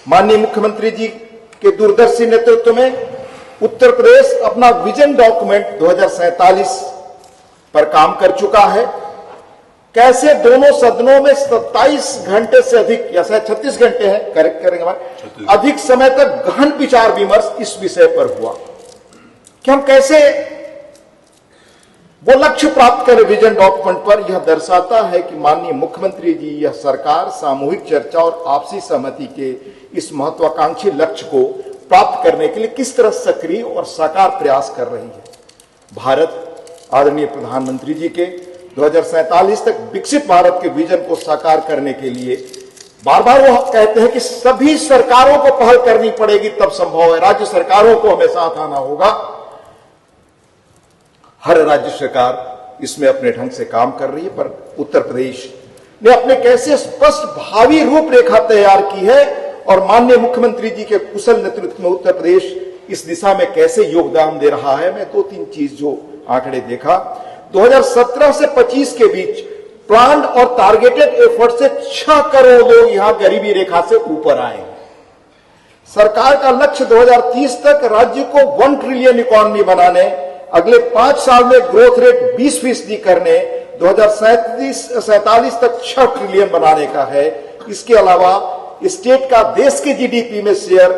माननीय मुख्यमंत्री जी के दूरदर्शी नेतृत्व में उत्तर प्रदेश अपना विजन डॉक्यूमेंट 2047 पर काम कर चुका है। कैसे दोनों सदनों में 27 घंटे से अधिक या शायद 36 घंटे हैं, करेक्ट करेंगे हमारे, अधिक समय तक गहन विचार विमर्श इस विषय पर हुआ कि हम कैसे वो लक्ष्य प्राप्त करें विजन डॉक्यूमेंट पर। यह दर्शाता है कि माननीय मुख्यमंत्री जी, यह सरकार सामूहिक चर्चा और आपसी सहमति के इस महत्वाकांक्षी लक्ष्य को प्राप्त करने के लिए किस तरह सक्रिय और साकार प्रयास कर रही है। भारत आदरणीय प्रधानमंत्री जी के 2047 तक विकसित भारत के विजन को साकार करने के लिए बार बार वो कहते हैं कि सभी सरकारों को पहल करनी पड़ेगी, तब संभव है। राज्य सरकारों को हमें साथ आना होगा। हर राज्य सरकार इसमें अपने ढंग से काम कर रही है, पर उत्तर प्रदेश ने अपने कैसे स्पष्ट भावी रूपरेखा तैयार की है और माननीय मुख्यमंत्री जी के कुशल नेतृत्व में उत्तर प्रदेश इस दिशा में कैसे योगदान दे रहा है। मैं 2-3 चीज जो आंकड़े देखा, 2017 से 25 के बीच प्लान्ड और टारगेटेड एफर्ट से 6 करोड़ लोग यहां गरीबी रेखा से ऊपर आए। सरकार का लक्ष्य 2030 तक राज्य को 1 ट्रिलियन इकोनॉमी बनाने, अगले 5 साल में ग्रोथ रेट 20% करने, 2047 तक 6 ट्रिलियन बनाने का है। इसके अलावा स्टेट का देश के जीडीपी में शेयर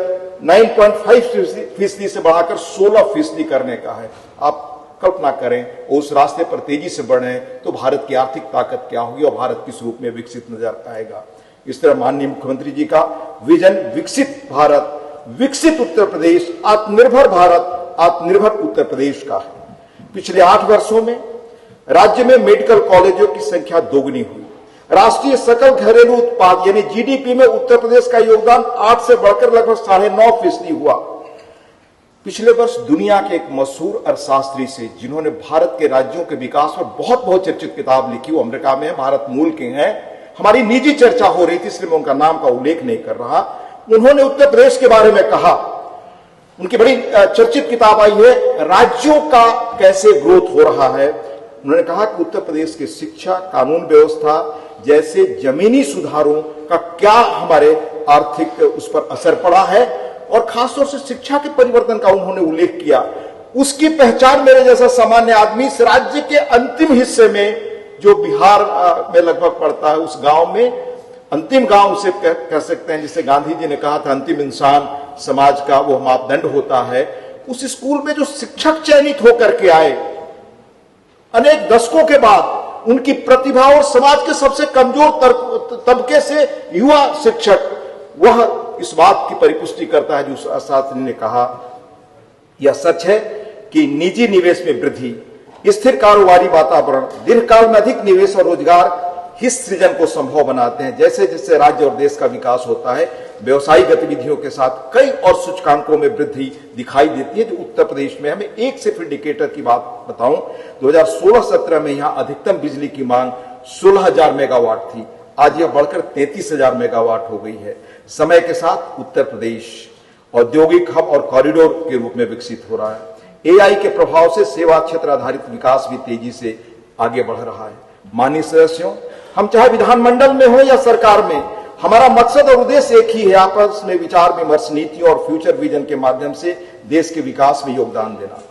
9.5% से बढ़ाकर 16% करने का है। आप कल्पना करें उस रास्ते पर तेजी से बढ़े तो भारत की आर्थिक ताकत क्या होगी और भारत किस रूप में विकसित नजर आएगा। इस तरह माननीय मुख्यमंत्री जी का विजन विकसित भारत, विकसित उत्तर प्रदेश, आत्मनिर्भर भारत, आत्मनिर्भर उत्तर प्रदेश का है। पिछले 8 वर्षों में राज्य में मेडिकल कॉलेजों की संख्या दोगुनी हुई। राष्ट्रीय सकल घरेलू उत्पाद यानी जीडीपी में उत्तर प्रदेश का योगदान 8 से बढ़कर लगभग 9.5% हुआ। पिछले वर्ष दुनिया के एक मशहूर अर्थशास्त्री से, जिन्होंने भारत के राज्यों के विकास पर बहुत चर्चित किताब लिखी, वो अमेरिका में है, भारत मूल के हैं। हमारी निजी चर्चा हो रही थी इसलिए मैं उनका नाम का उल्लेख नहीं कर रहा। उन्होंने उत्तर प्रदेश के बारे में कहा, उनकी बड़ी चर्चित किताब आई है, राज्यों का कैसे ग्रोथ हो रहा है। उन्होंने कहा कि उत्तर प्रदेश की शिक्षा, कानून व्यवस्था जैसे जमीनी सुधारों का क्या हमारे आर्थिक उस पर असर पड़ा है और खासतौर से शिक्षा के परिवर्तन का उन्होंने उल्लेख किया। उसकी पहचान मेरे जैसा सामान्य आदमी इस राज्य के अंतिम हिस्से में, जो बिहार में लगभग पड़ता है, उस गांव में, अंतिम गांव उसे कह सकते हैं, जिसे गांधी जी ने कहा था अंतिम इंसान समाज का वो मापदंड होता है। उस स्कूल में जो शिक्षक चयनित होकर के आए, अनेक दशकों के बाद उनकी प्रतिभा और समाज के सबसे कमजोर तबके से युवा शिक्षक, वह इस बात की परिपुष्टि करता है जो उस अर्थशास्त्री ने कहा। यह सच है कि निजी निवेश में वृद्धि, स्थिर कारोबारी वातावरण, दीर्घकाल में अधिक निवेश और रोजगार ही सृजन को संभव बनाते हैं। जैसे जैसे राज्य और देश का विकास होता है, व्यवसायिक गतिविधियों के साथ कई और सूचकांकों में वृद्धि दिखाई देती है, जो उत्तर प्रदेश में। हमें एक सिर्फ इंडिकेटर की बात बताऊं, 2016-17 में यहां अधिकतम बिजली की मांग 16,000 मेगावाट थी, आज यह बढ़कर 33,000 मेगावाट हो गई है। समय के साथ उत्तर प्रदेश औद्योगिक हब और कॉरिडोर के रूप में विकसित हो रहा है। एआई के प्रभाव से सेवा क्षेत्र आधारित विकास भी तेजी से आगे बढ़ रहा है। माननीय सदस्यों, हम चाहे विधानमंडल में हो या सरकार में, हमारा मकसद और उद्देश्य एक ही है, आपस में विचार विमर्श, नीति और फ्यूचर विजन के माध्यम से देश के विकास में योगदान देना।